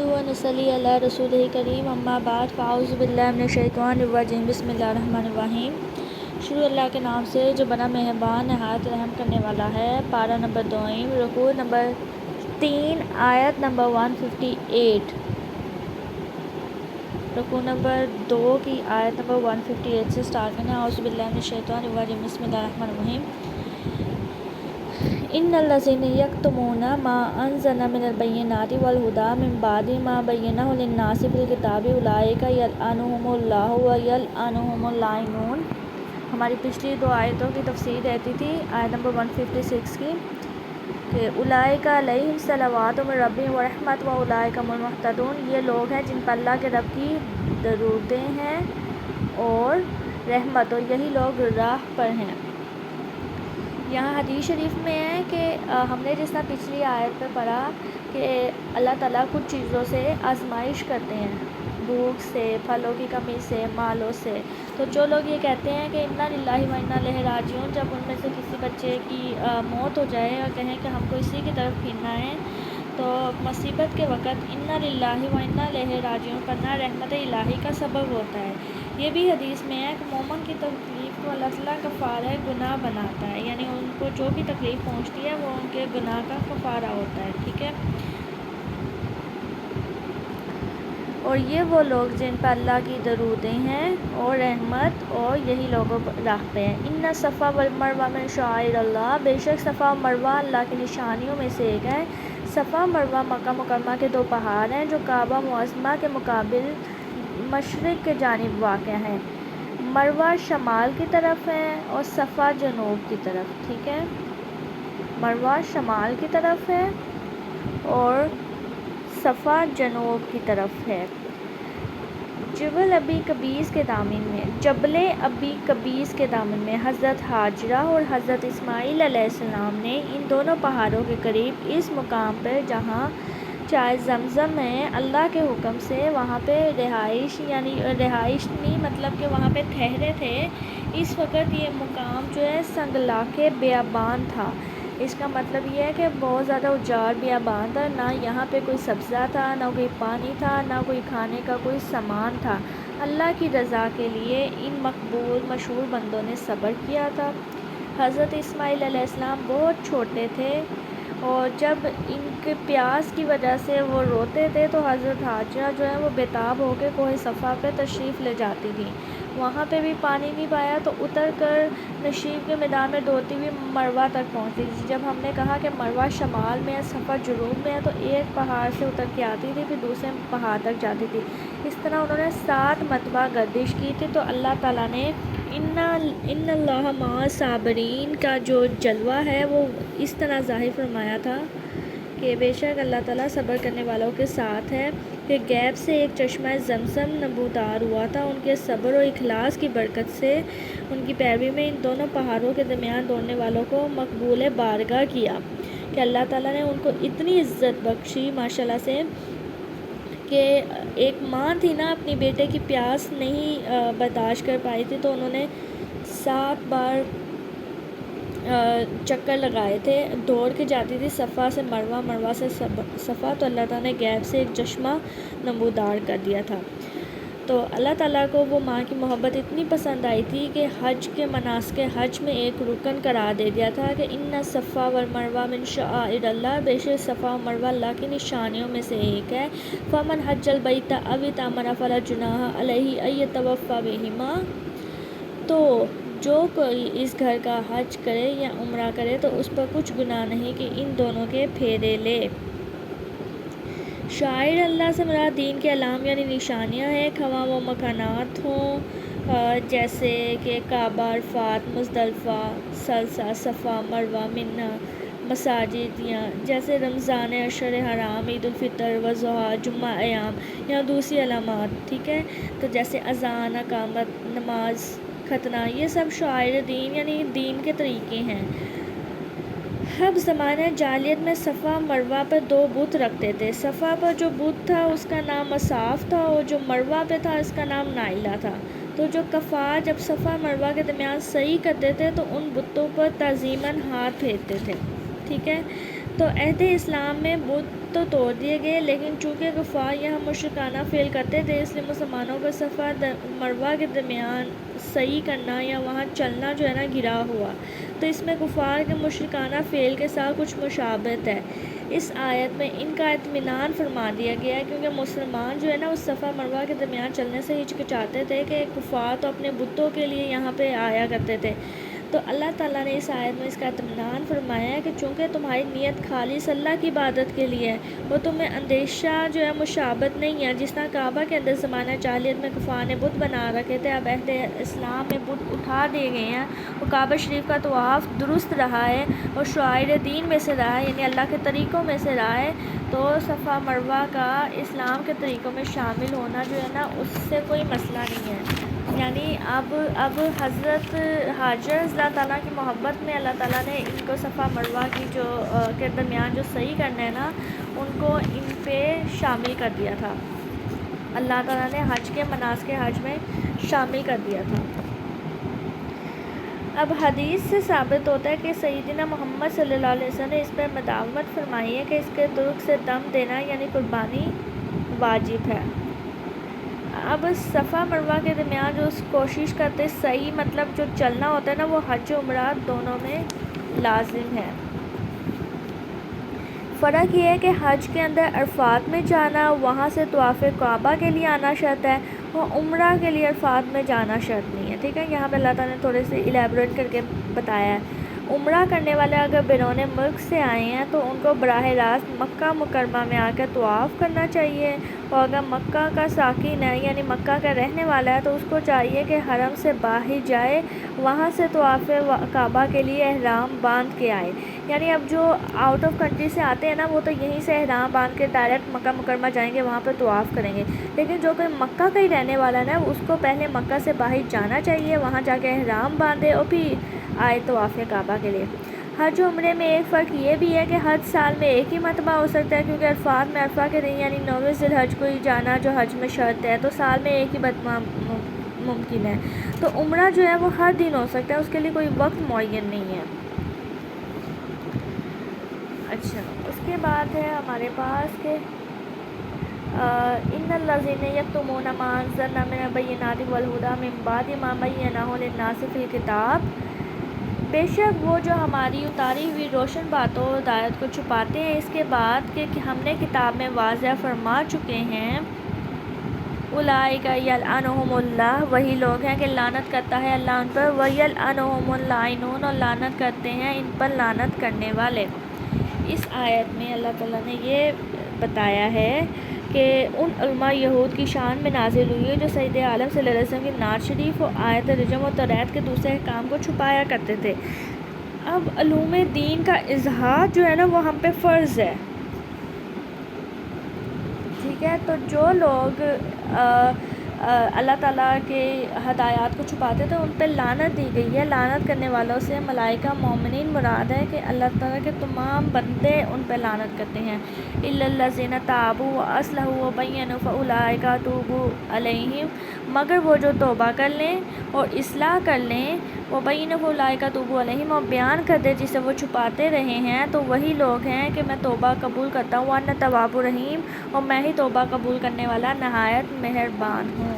نحمدہ و نصلی علی رسولہ کریم اما بعد فاعوذ باللہ من الشیطان الرجیم بسم اللہ الرحمن الرحیم۔ شروع اللہ کے نام سے جو بڑا مہربان نہایت رحم کرنے والا ہے۔ پارہ نمبر 2، رکوع نمبر 3، آیت نمبر 158۔ رکوع نمبر 2 کی آیت نمبر 158 سے سٹارٹ کرنا ہے۔ اعوذ باللہ من الشیطان الرجیم بسم اللہ الرحمن الرحیم۔ ان الذین یکتمون ما انزلنا من البینات والہدی من بعد ما بینہ للناس فی الکتاب اولئک یلعنہم اللہ ویلعنہم اللاعنون۔ ہماری پچھلی 2 آیتوں کی تفسیر رہتی تھی آیت نمبر 156 کی کہ اولئک علیہم صلوات من ربہم ورحمۃ واولئک هم المہتدون۔ یہ لوگ ہیں جن پر اللہ کے رب کی درودیں ہیں اور رحمت، اور یہی لوگ راہ پر ہیں۔ یہاں حدیث شریف میں ہے کہ ہم نے جس طرح پچھلی آیت پہ پڑھا کہ اللہ تعالیٰ کچھ چیزوں سے آزمائش کرتے ہیں، بھوک سے، پھلوں کی کمی سے، مالوں سے۔ تو جو لوگ یہ کہتے ہیں کہ انا للہ و انا الیہ راجعون، جب ان میں سے کسی بچے کی موت ہو جائے اور کہیں کہ ہم کو اسی کی طرف پھرنا ہے، تو مصیبت کے وقت انا للہ و انا الیہ راجعون پڑھنا رحمت الہی کا سبب ہوتا ہے۔ یہ بھی حدیث میں ہے کہ مومن کی تکلیف کو اللہ تعالیٰ کفارہ گناہ بناتا ہے، یعنی ان کو جو بھی تکلیف پہنچتی ہے وہ ان کے گناہ کا کفارہ ہوتا ہے، ٹھیک ہے۔ اور یہ وہ لوگ جن پر اللہ کی درودیں ہیں اور رحمت، اور یہی لوگوں پر راہ پہ ہیں۔ ان الصفا والمروہ من شعائر اللہ، بے شک صفا و مروہ اللہ کی نشانیوں میں سے ایک ہے۔ صفا و مروہ مکہ مکرمہ کے 2 پہاڑ ہیں جو کعبہ معظمہ کے مقابل مشرق کے جانب واقع ہیں۔ مروہ شمال کی طرف ہے اور صفا جنوب کی طرف، ٹھیک ہے۔ مروہ شمال کی طرف ہے اور صفا جنوب کی طرف ہے۔ جبل ابی قبیس کے دامن میں حضرت ہاجرہ اور حضرت اسماعیل علیہ السلام نے ان دونوں پہاڑوں کے قریب اس مقام پر جہاں چائے زمزم ہے، اللہ کے حکم سے وہاں پہ رہائش نہیں، مطلب کہ وہاں پہ ٹھہرے تھے۔ اس وقت یہ مقام جو ہے سنگلاخ بیابان تھا۔ اس کا مطلب یہ ہے کہ بہت زیادہ اجاڑ بیابان تھا، نہ یہاں پہ کوئی سبزہ تھا، نہ کوئی پانی تھا، نہ کوئی کھانے کا کوئی سامان تھا۔ اللہ کی رضا کے لیے ان مقبول مشہور بندوں نے صبر کیا تھا۔ حضرت اسماعیل علیہ السلام بہت چھوٹے تھے، اور جب ان کے پیاس کی وجہ سے وہ روتے تھے تو حضرت ہاجرہ جو ہے وہ بیتاب ہو کے کوہ صفا پہ تشریف لے جاتی تھی۔ وہاں پہ بھی پانی نہیں پایا تو اتر کر نشیب کے میدان میں دوڑتی ہوئی مروہ تک پہنچتی تھی۔ جب ہم نے کہا کہ مروہ شمال میں ہے، صفا جنوب میں ہے، تو ایک پہاڑ سے اتر کے آتی تھی پھر دوسرے پہاڑ تک جاتی تھی۔ اس طرح انہوں نے 7 مرتبہ گردش کی تھی۔ تو اللہ تعالیٰ نے ان اللہ مع الصابرین کا جو جلوہ ہے وہ اس طرح ظاہر فرمایا تھا کہ بے شک اللہ تعالیٰ صبر کرنے والوں کے ساتھ ہے، کہ غیب سے ایک چشمہ زمزم نمودار ہوا تھا۔ ان کے صبر و اخلاص کی برکت سے ان کی پیروی میں ان دونوں پہاڑوں کے درمیان دوڑنے والوں کو مقبول بارگاہ کیا کہ اللہ تعالیٰ نے ان کو اتنی عزت بخشی ماشاءاللہ سے کہ ایک ماں تھی نا، اپنی بیٹے کی پیاس نہیں برداشت کر پائی تھی، تو انہوں نے 7 بار چکر لگائے تھے، دوڑ کے جاتی تھی صفا سے مروہ، مروہ سے صفا، تو اللہ تعالیٰ نے غیب سے ایک چشمہ نمودار کر دیا تھا۔ تو اللہ تعالیٰ کو وہ ماں کی محبت اتنی پسند آئی تھی کہ حج کے مناسک حج میں ایک رکن قرار دے دیا تھا کہ ان الصفا والمروہ من شعائر اللہ، بے شک صفا و مروہ اللہ کی نشانیوں میں سے ایک ہے۔ فمن حج البیت او اعتمر فلا جناح علیہ ان یطوف بہما، تو جو کوئی اس گھر کا حج کرے یا عمرہ کرے تو اس پر کچھ گناہ نہیں کہ ان دونوں کے پھیرے لے۔ شاعر اللہ سے مراد دین کے علام یعنی نشانیاں ہیں، خواہ وہ مکانات ہوں جیسے کہ کعبہ، عرفات، مزدلفہ، صلصہ، صفا، مروہ، منہ، مساجد، یا جیسے رمضان اشہر حرام، عید الفطر، وضحیٰ، جمعہ ایام، یا دوسری علامات، ٹھیک ہے۔ تو جیسے اذان، اقامت، نماز، ختنہ، یہ سب شعائر دین یعنی دین کے طریقے ہیں۔ اب زمانہ جاہلیت میں صفا مروہ پر 2 بت رکھتے تھے۔ صفا پر جو بت تھا اس کا نام مصاف تھا، اور جو مروہ پہ تھا اس کا نام نائلہ تھا۔ تو جو کفار جب صفا مروہ کے درمیان سعی کرتے تھے تو ان بتوں پر تعظیماً ہاتھ پھیرتے تھے، ٹھیک ہے۔ تو عہد اسلام میں بت تو توڑ دیے گئے، لیکن چونکہ کفار یہاں مشرکانہ فعل کرتے تھے، اس لیے مسلمانوں کا صفا مروہ کے درمیان سعی کرنا یا وہاں چلنا جو ہے نا گرا ہوا، تو اس میں کفار کے مشرکانہ فعل کے ساتھ کچھ مشابہت ہے۔ اس آیت میں ان کا اطمینان فرما دیا گیا ہے، کیونکہ مسلمان جو ہے نا اس صفا مروہ کے درمیان چلنے سے ہچکچاتے تھے کہ کفار تو اپنے بتوں کے لیے یہاں پہ آیا کرتے تھے۔ تو اللہ تعالیٰ نے اس آیت میں اس کا اطمینان فرمایا ہے کہ چونکہ تمہاری نیت خالص اللہ کی عبادت کے لیے ہے، وہ تمہیں اندیشہ جو ہے مشابہت نہیں ہے، جس طرح کعبہ کے اندر زمانہ جاہلیت میں کفار نے بت بنا رکھے تھے، اب عہد اسلام میں بت اٹھا دیے گئے ہیں، وہ کعبہ شریف کا طواف درست رہا ہے اور شعائر دین میں سے رہا ہے، یعنی اللہ کے طریقوں میں سے رہا ہے، تو صفا مروہ کا اسلام کے طریقوں میں شامل ہونا جو ہے نا اس سے کوئی مسئلہ نہیں ہے۔ یعنی اب حضرت حاجر اللہ تعالیٰ کی محبت میں اللہ تعالیٰ نے ان کو صفا مروہ کی جو کے درمیان جو صحیح کرنا ہے نا ان کو ان پہ شامل کر دیا تھا، اللہ تعالیٰ نے حج کے مناسک حج میں شامل کر دیا تھا۔ اب حدیث سے ثابت ہوتا ہے کہ سیدنا محمد صلی اللہ علیہ وسلم نے اس پر مداومت فرمائی ہے کہ اس کے ترک سے دم دینا یعنی قربانی واجب ہے۔ اب صفا مروہ کے درمیان جو کوشش کرتے صحیح مطلب جو چلنا ہوتا ہے نا وہ حج و عمرہ دونوں میں لازم ہے۔ فرق یہ ہے کہ حج کے اندر عرفات میں جانا، وہاں سے طواف کعبہ کے لیے آنا شرط ہے، اور عمرہ کے لیے عرفات میں جانا شرط نہیں ہے، ٹھیک ہے۔ یہاں پہ اللہ تعالیٰ نے تھوڑے سے الیبوریٹ کر کے بتایا ہے۔ عمرہ کرنے والے اگر بیرون ملک سے آئے ہیں تو ان کو براہ راست مکہ مکرمہ میں آ کر طواف کرنا چاہیے، اور اگر مکہ کا ساکن ہے یعنی مکہ کا رہنے والا ہے تو اس کو چاہیے کہ حرم سے باہر جائے، وہاں سے طواف کعبہ کے لیے احرام باندھ کے آئے۔ یعنی اب جو آؤٹ آف کنٹری سے آتے ہیں نا وہ تو یہیں سے احرام باندھ کے ڈائریکٹ مکہ مکرمہ جائیں گے، وہاں پہ طواف کریں گے، لیکن جو کوئی مکہ کا ہی رہنے والا ہے نا اس کو پہلے مکہ سے باہر جانا چاہیے، وہاں جا کے احرام باندھے اور پھر آئے طواف کعبہ کے لیے۔ حج و عمرے میں ایک فرق یہ بھی ہے کہ حج سال میں ایک ہی مرتبہ ہو سکتا ہے، کیونکہ عرفات میں عرفہ کے دن یعنی 9ویں ذی الحج کو ہی جانا جو حج میں شرط ہے، تو سال میں ایک ہی مرتبہ ممکن ہے۔ تو عمرہ جو ہے وہ ہر دن ہو سکتا ہے، اس کے لیے کوئی وقت معین نہیں ہے۔ اچھا، اس کے بعد ہے ہمارے پاس کہ ان الذین یکتمون ما انزلنا من البینات والہدی من بعد ما بیناہ للناس فی الکتاب، بے شک وہ جو ہماری اتاری ہوئی روشن باتوں اور ہدایت کو چھپاتے ہیں اس کے بعد کہ ہم نے کتاب میں واضح فرما چکے ہیں، اولئک یلعنہم اللہ، وہی لوگ ہیں کہ لعنت کرتا ہے اللہ ان پر، ویلعنہم اللاعنون، اور لعنت کرتے ہیں ان پر لعنت کرنے والے۔ اس آیت میں اللہ تعالیٰ نے یہ بتایا ہے کہ ان علماء یہود کی شان میں نازل ہوئی ہے جو سید عالم صلی اللہ علیہ وسلم کی نعت شریف اور آیت رجم و توریت کے دوسرے احکام کو چھپایا کرتے تھے۔ اب علوم دین کا اظہار جو ہے نا وہ ہم پہ فرض ہے، ٹھیک ہے۔ تو جو لوگ اللہ تعالیٰ کے ہدایات کو چھپاتے تھے ان پہ لعنت دی گئی ہے۔ لعنت کرنے والوں سے ملائکہ مومنین مراد ہے کہ اللہ تعالیٰ کے تمام بندے ان پہ لعنت کرتے ہیں۔ الا الذین تابوا واصلحوا وبینوا فاولئک اتوب علیہم، مگر وہ جو توبہ کر لیں اور اصلاح کر لیں، وبینوا فاولئک اتوب علیہم، اور بیان کر دے جسے وہ چھپاتے رہے ہیں، تو وہی لوگ ہیں کہ میں توبہ قبول کرتا ہوں، وانا التواب الرحیم، اور میں ہی توبہ قبول کرنے والا نہایت مہربان ہوں۔